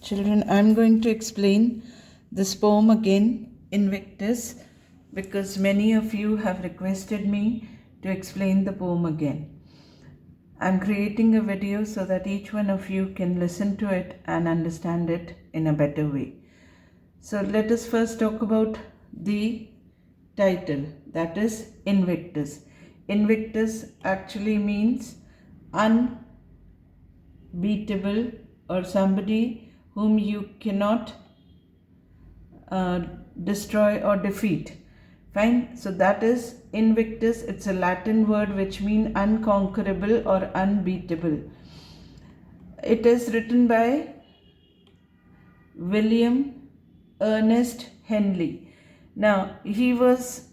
Children, I'm going to explain this poem again, Invictus, because many of you have requested me to explain the poem again. I'm creating a video so that each one of you can listen to it and understand it in a better way. So let us first talk about the title, that is Invictus. Invictus actually means unbeatable, or somebody whom you cannot destroy or defeat. Fine. So that is Invictus. It's a Latin word which means unconquerable or unbeatable. It is written by William Ernest Henley. Now, he was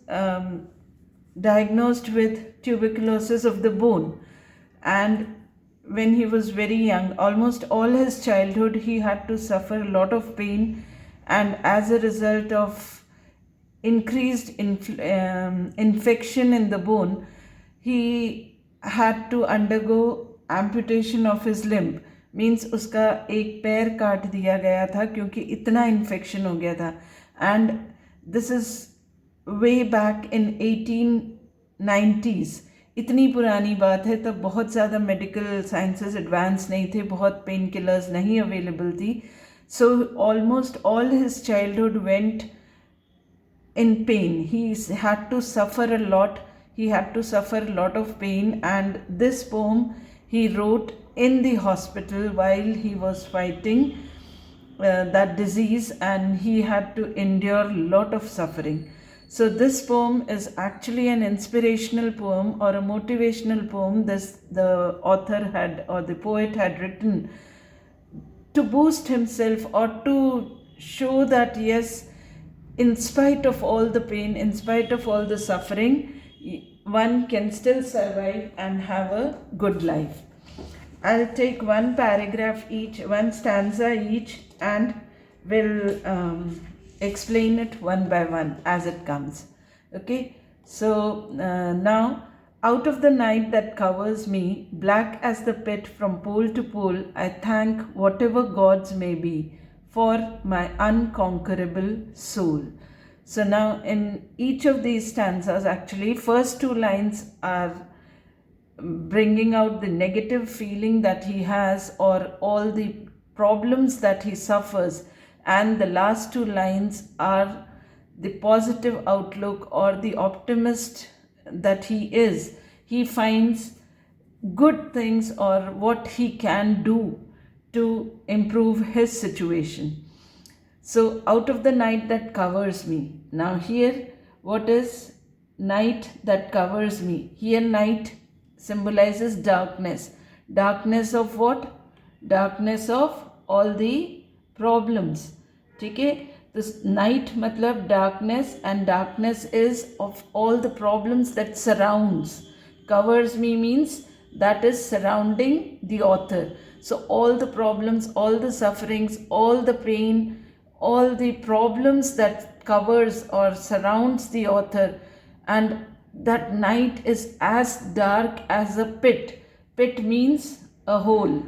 diagnosed with tuberculosis of the bone, and when he was very young, almost all his childhood, he had to suffer a lot of pain, and as a result of increased infection in the bone, he had to undergo amputation of his limb. Means उसका एक पैर काट दिया गया था क्योंकि इतना infection हो गया था. And this is way back in 1890s. इतनी पुरानी बात है. तब बहुत ज़्यादा मेडिकल साइंसेस एडवांस नहीं थे, बहुत पेन किलर्स नहीं अवेलेबल थी. So almost all his childhood went in pain. He had to suffer a lot. He had to suffer a lot of pain, and this poem he wrote in the hospital while he was fighting that disease, and he had to endure a lot of suffering. So this poem is actually an inspirational poem or a motivational poem. The author had, or the poet had written to boost himself or to show that yes, in spite of all the pain, in spite of all the suffering, one can still survive and have a good life. I'll take one paragraph each, one stanza each, and will explain it one by one as it comes. Okay? So now, out of the night that covers me, black as the pit from pole to pole, I thank whatever gods may be for my unconquerable soul. So now in each of these stanzas, actually, first two lines are bringing out the negative feeling that he has or all the problems that he suffers, and the last two lines are the positive outlook or the optimist that he is. He finds good things or what he can do to improve his situation. So out of the night that covers me. Now here, what is night that covers me? Here night symbolizes darkness. Darkness of what? Darkness of all the problems. ठीक है? This night matlab darkness, and darkness is of all the problems that surrounds. Covers me means that is surrounding the author. So all the problems, all the sufferings, all the pain, all the problems that covers or surrounds the author, and that night is as dark as a pit. Pit means a hole.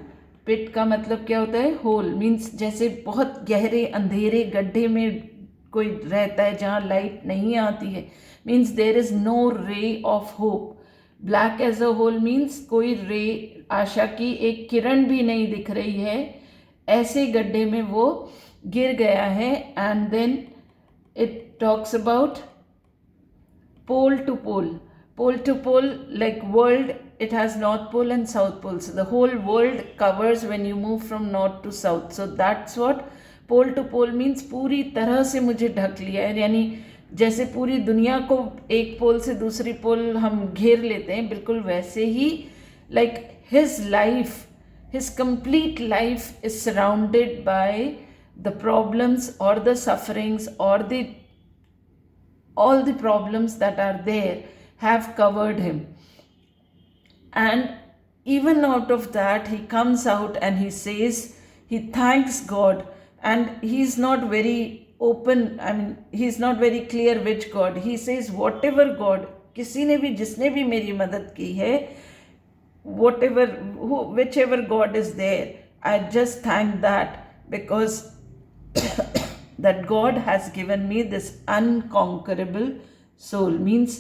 Pit का मतलब क्या होता है? Hole means जैसे बहुत गहरे अंधेरे गड्ढे में कोई रहता है जहाँ लाइट नहीं आती है. Means there is no ray of hope. Black as a hole means कोई रे, आशा की एक किरण भी नहीं दिख रही है, ऐसे गड्ढे में वो गिर गया है. And then it talks about pole to pole. Pole to pole, like world, it has north pole and south pole. So the whole world covers when you move from north to south. So that's what pole to pole means. पूरी तरह से मुझे ढक लिया है, यानी जैसे पूरी दुनिया को एक पोल से दूसरी पोल हम घेर लेते हैं, बिल्कुल वैसे ही like his life, his complete life is surrounded by the problems और द सफरिंग्स और the all the problems that are there have covered him. And even out of that, he comes out and he says, he thanks God, and he's not very open, I mean, he's not very clear which God. He says, whatever God, किसी ने भी, जिसने भी मेरी मदद की है, whatever, whichever God is there, I just thank that. because that God has given me this unconquerable soul. Means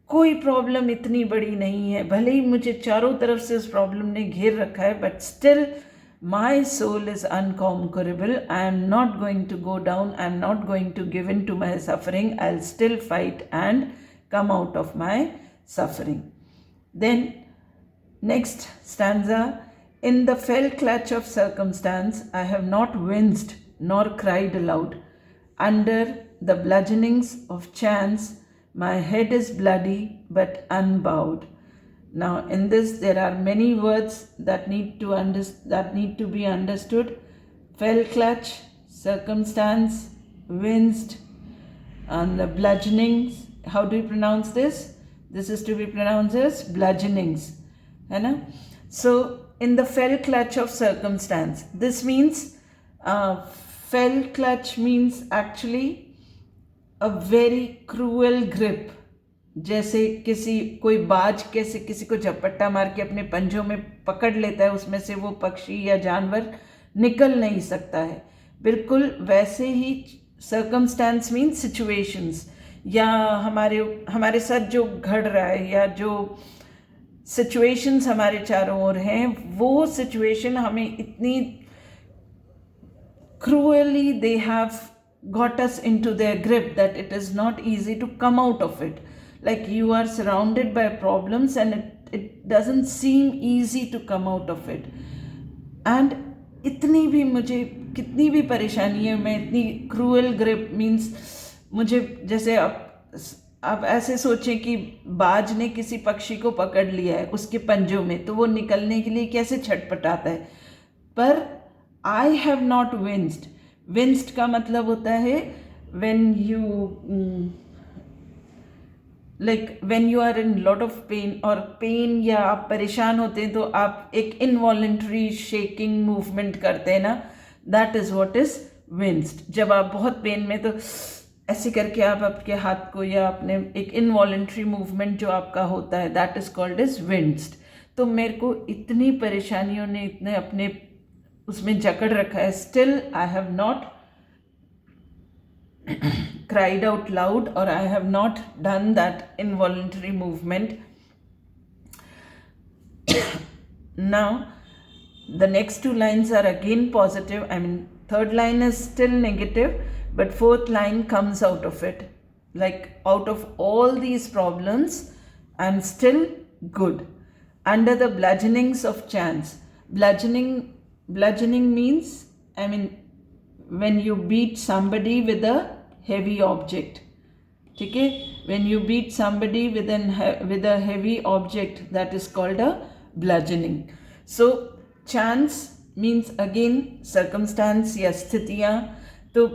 कोई प्रॉब्लम इतनी बड़ी नहीं है, भले ही मुझे चारों तरफ से उस प्रॉब्लम ने घेर रखा है, but still my soul is unconquerable. I am not going to go down. I am not going to give in to my suffering. I'll still fight and come out of my suffering. Then, next stanza. In the fell clutch of circumstance, I have not winced nor cried aloud. Under the bludgeonings of chance, my head is bloody but unbowed. Now, in this, there are many words that need to be understood. Fell clutch, circumstance, winced, and the bludgeonings. How do you pronounce this? This is to be pronounced as bludgeonings. So, in the fell clutch of circumstance, this means fell clutch means actually a very cruel grip. जैसे कोई बाज कैसे किसी को झपट्टा मार के अपने पंजों में पकड़ लेता है, उसमें से वो पक्षी या जानवर निकल नहीं सकता है, बिल्कुल वैसे ही सर्कमस्टेंस मीन सिचुएशंस, या हमारे साथ जो घड़ रहा है या जो सिचुएशंस हमारे चारों ओर हैं, वो सिचुएशन हमें इतनी cruelly they have got us into their grip that it is not easy to come out of it. Like you are surrounded by problems and it doesn't seem easy to come out of it. And इतनी भी मुझे कितनी भी परेशानी है, मैं इतनी cruel grip means मुझे जैसे आप ऐसे सोचें कि बाज ने किसी पक्षी को पकड़ लिया है उसके पंजों में, तो वो निकलने के लिए कैसे छटपटाता है, पर आई हैव नॉट विंस्ड. विंस्ड का मतलब होता है when you are in lot of pain, और पेन या आप परेशान होते हैं तो आप एक इनवॉलेंट्री शेकिंग मूवमेंट करते हैं ना, दैट इज व्हाट इज विंस्ड. जब आप बहुत पेन में तो ऐसे करके आप आपके हाथ को या अपने एक इनवॉलेंट्री मूवमेंट जो आपका होता है, दैट इज कॉल्ड इज विंस्ड. तो मेरे को इतनी परेशानियों ने इतने अपने उसमें जकड़ रखा है, still I have not cried out loud, or I have not done that involuntary movement. Now, the next two lines are again positive. I mean, third line is still negative, but fourth line comes out of it. Like, out of all these problems, I'm still good. Under the bludgeonings of chance. Bludgeoning means, I mean, when you beat somebody with a heavy object. Okay? When you beat somebody with a heavy object, that is called a bludgeoning. So chance means again circumstance या स्थितियाँ. तो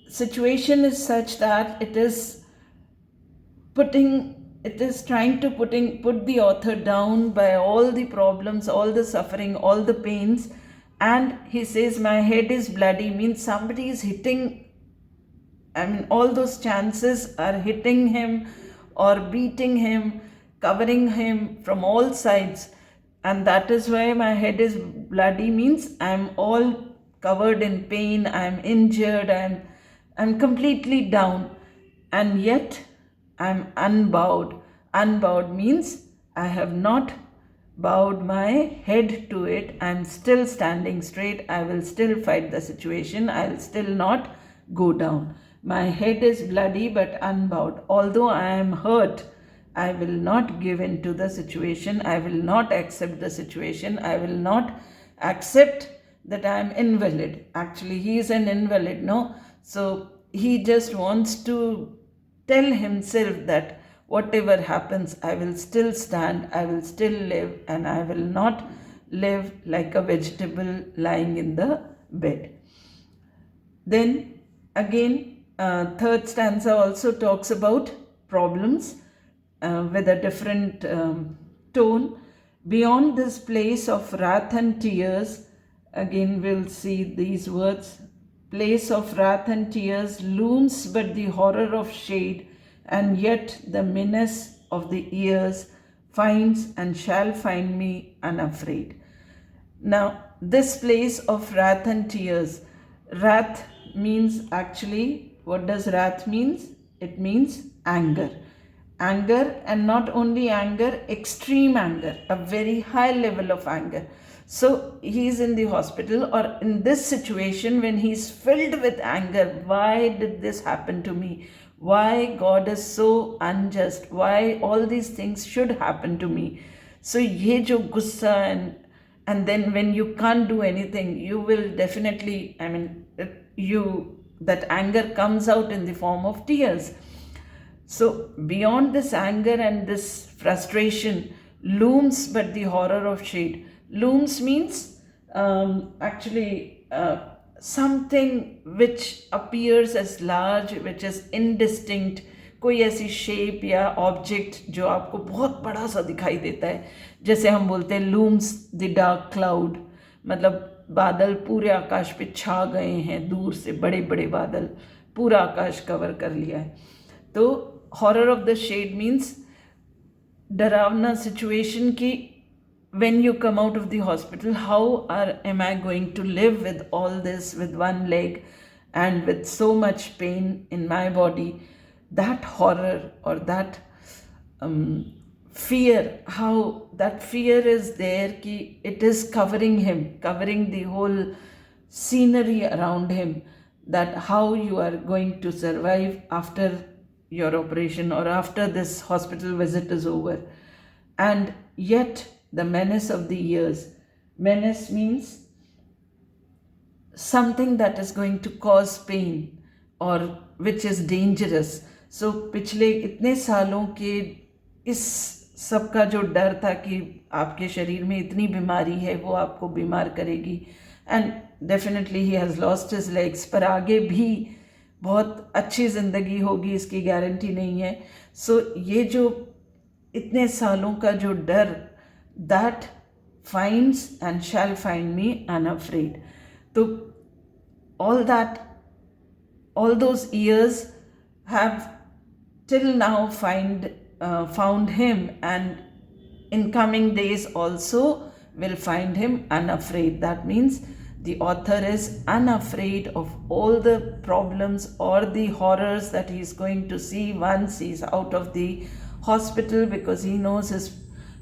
situation is such that it is trying to put the author down by all the problems, all the suffering, all the pains. And he says my head is bloody, means somebody is hitting, I mean, all those chances are hitting him or beating him, covering him from all sides. And that is why my head is bloody, means I'm all covered in pain, I'm injured, I'm completely down. And yet I'm unbowed. Unbowed means I have not bowed my head to it. I'm still standing straight. I will still fight the situation. I'll still not go down. My head is bloody but unbowed. Although I am hurt, I will not give in to the situation. I will not accept the situation. I will not accept that I am invalid. Actually, he is an invalid, no? So he just wants to tell himself that whatever happens, I will still stand, I will still live, and I will not live like a vegetable lying in the bed. Then again, third stanza also talks about problems with a different tone. Beyond this place of wrath and tears, again we'll see these words, place of wrath and tears looms but the horror of shade, and yet the menace of the years finds and shall find me unafraid. Now, this place of wrath and tears. Wrath means actually, what does wrath means? It means anger. Anger, and not only anger, extreme anger, a very high level of anger. So he's in the hospital, or in this situation when he's filled with anger. Why did this happen to me? Why God is so unjust? Why all these things should happen to me? So ye jo gussa, and then when you can't do anything, you will definitely, that anger comes out in the form of tears. So beyond this anger and this frustration looms but the horror of shade. Looms means something which appears as large, which is indistinct. कोई ऐसी shape या object जो आपको बहुत बड़ा सा दिखाई देता है, जैसे हम बोलते हैं लूम्स द डार्क क्लाउड, मतलब बादल पूरे आकाश पे छा गए हैं, दूर से बड़े बड़े बादल पूरा आकाश कवर कर लिया है. तो horror of the shade means डरावना सिचुएशन की. when you come out of the hospital, how am I going to live with all this, with one leg and with so much pain in my body? That horror or that fear, how that fear is there, ki it is covering him, covering the whole scenery around him, that how you are going to survive after your operation or after this hospital visit is over. And yet the menace of the years. Menace means something that is going to cause pain or which is dangerous. So पिछले इतने सालों के इस सब का जो डर था कि आपके शरीर में इतनी बीमारी है, वो आपको बीमार करेगी. And definitely he has lost his legs, पर आगे भी बहुत अच्छी ज़िंदगी होगी इसकी गारंटी नहीं है. सो ये जो इतने सालों का जो डर, that finds and shall find me unafraid. So all those years have till now found him, and in coming days also will find him unafraid. That means the author is unafraid of all the problems or the horrors that he is going to see once he is out of the hospital, because he knows his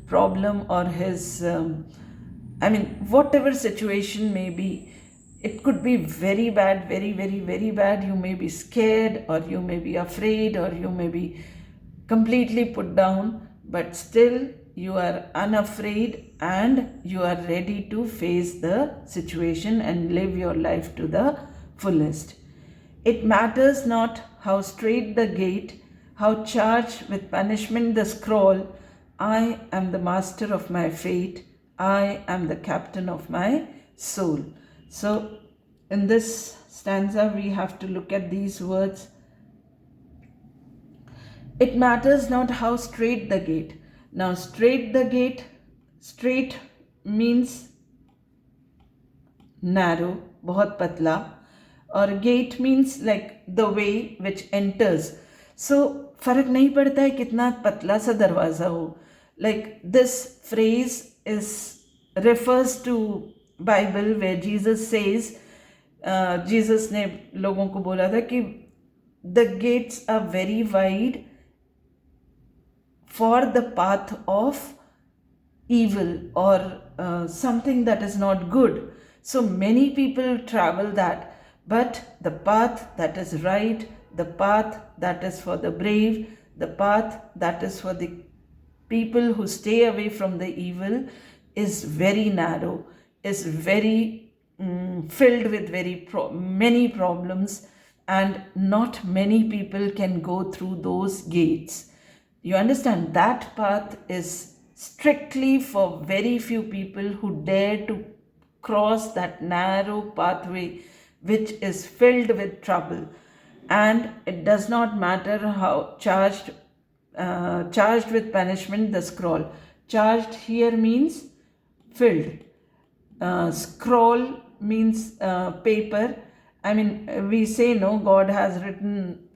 problem or his whatever situation may be. It could be very bad, very, very, very bad. You may be scared, or you may be afraid, or you may be completely put down, but still you are unafraid and you are ready to face the situation and live your life to the fullest. It matters not how straight the gate, how charged with punishment the scroll. I am the master of my fate. I am the captain of my soul. So in this stanza, we have to look at these words. It matters not how straight the gate. Now, straight the gate, straight means narrow, बहुत पतला, और gate means like the way which enters. So फर्क नहीं पड़ता है कितना पतला सा दरवाज़ा हो. Like this phrase refers to Bible, where Jesus says, Jesus ने लोगों को बोला था कि the gates are very wide for the path of evil or something that is not good. So many people travel that, but the path that is right, the path that is for the brave, the path that is for the people who stay away from the evil is very narrow, is very filled with many problems, and not many people can go through those gates. You understand? That path is strictly for very few people who dare to cross that narrow pathway which is filled with trouble. And it does not matter how charged with punishment the scroll. Charged here means filled. Scroll means paper. We say, no, God has written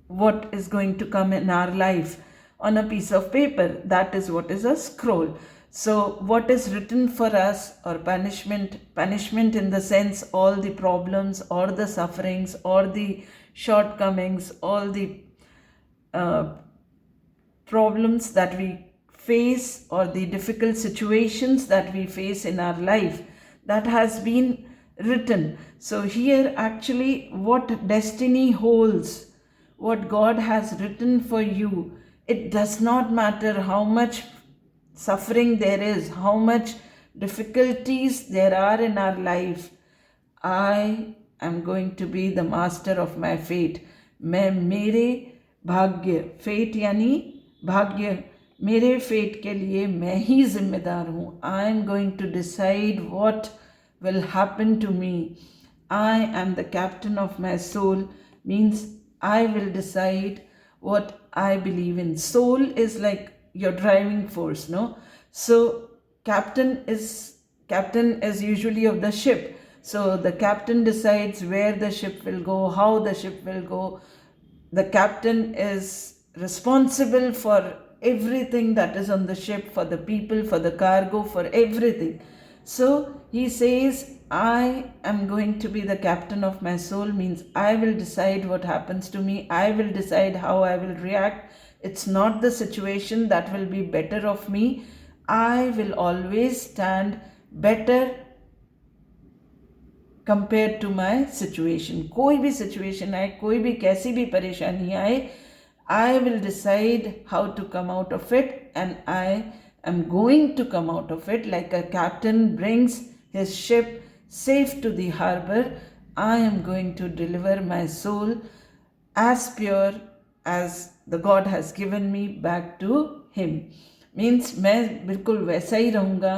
what is going to come in our life on a piece of paper. That is what is a scroll. So what is written for us, or punishment in the sense all the problems or the sufferings or the shortcomings, all the uh, problems that we face or the difficult situations that we face in our life, that has been written. So here actually what destiny holds, what God has written for you, it does not matter how much suffering there is, how much difficulties there are in our life. I am going to be the master of my fate. मैं मेरे भाग्य, fate यानी भाग्य, मेरे fate के लिए मैं ही जिम्मेदार हूँ. I am going to decide what will happen to me. I am the captain of my soul, means I will decide what I believe in. Soul is like your driving force, no? So captain is usually of the ship. So the captain decides where the ship will go, how the ship will go. The captain is responsible for everything that is on the ship, for the people, for the cargo, for everything. So he says, I am going to be the captain of my soul, means I will decide what happens to me. I will decide how I will react. It's not the situation that will be better of me. I will always stand better compared to my situation. कोई भी situation आए, कोई भी कैसी भी परेशानी आए, I will decide how to come out of it, and I am going to come out of it like a captain brings his ship safe to the harbor. I am going to deliver my soul as pure as the God has given me back to him. Means मैं बिल्कुल वैसा ही रहूँगा,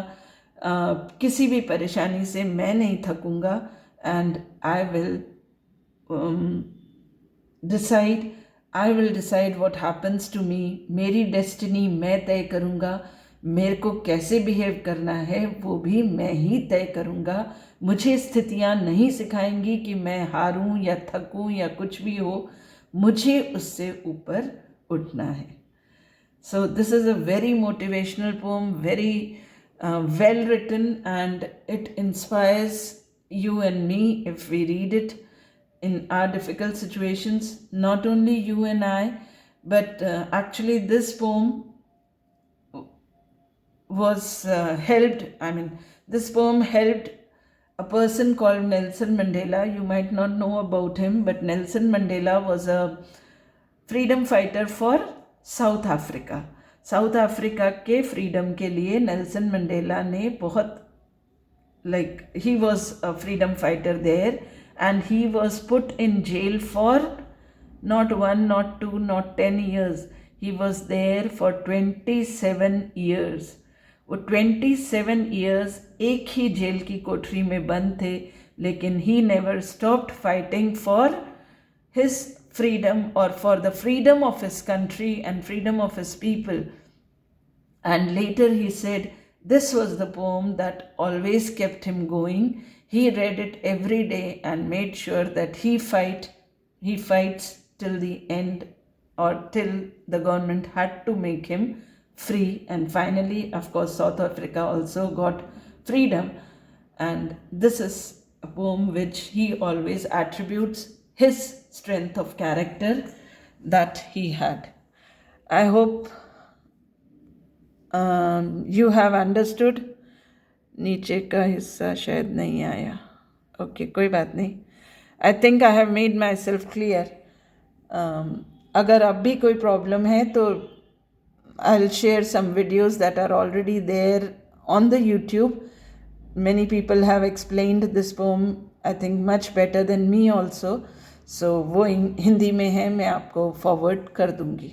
किसी भी परेशानी से मैं नहीं थकूँगा, and I will decide what happens to me. मेरी डेस्टिनी मैं तय करूँगा, मेरे को कैसे बिहेव करना है वो भी मैं ही तय करूँगा. मुझे स्थितियाँ नहीं सिखाएंगी कि मैं हारूँ या थकूँ या कुछ भी हो, मुझे उससे ऊपर उठना है. So this is a very motivational poem, very well written, and it inspires you and me if we read it in our difficult situations. Not only you and I, but actually this poem was this poem helped a person called Nelson Mandela. You might not know about him, but Nelson Mandela was a freedom fighter for south Africa के freedom के लिए Nelson Mandela ने बहुत he was a freedom fighter there, and he was put in jail for not 1, not 2, not 10 years. He was there for 27 years. वो 27 years एक ही jail की कोठरी में बंद थे, लेकिन he never stopped fighting for his freedom, or for the freedom of his country and freedom of his people. And later he said this was the poem that always kept him going. He read it every day and made sure that he fights till the end, or till the government had to make him free. And finally, of course, South Africa also got freedom. And this is a poem which he always attributes his strength of character that he had. I hope you have understood. नीचे का हिस्सा शायद नहीं आया. Okay, कोई बात नहीं. I think I have made myself clear. अगर अब भी कोई प्रॉब्लम है तो I will share some videos that are already there on the YouTube. Many people have explained this poem, I think, much better than me also. So वो हिंदी में है, मैं आपको फॉरवर्ड कर दूँगी.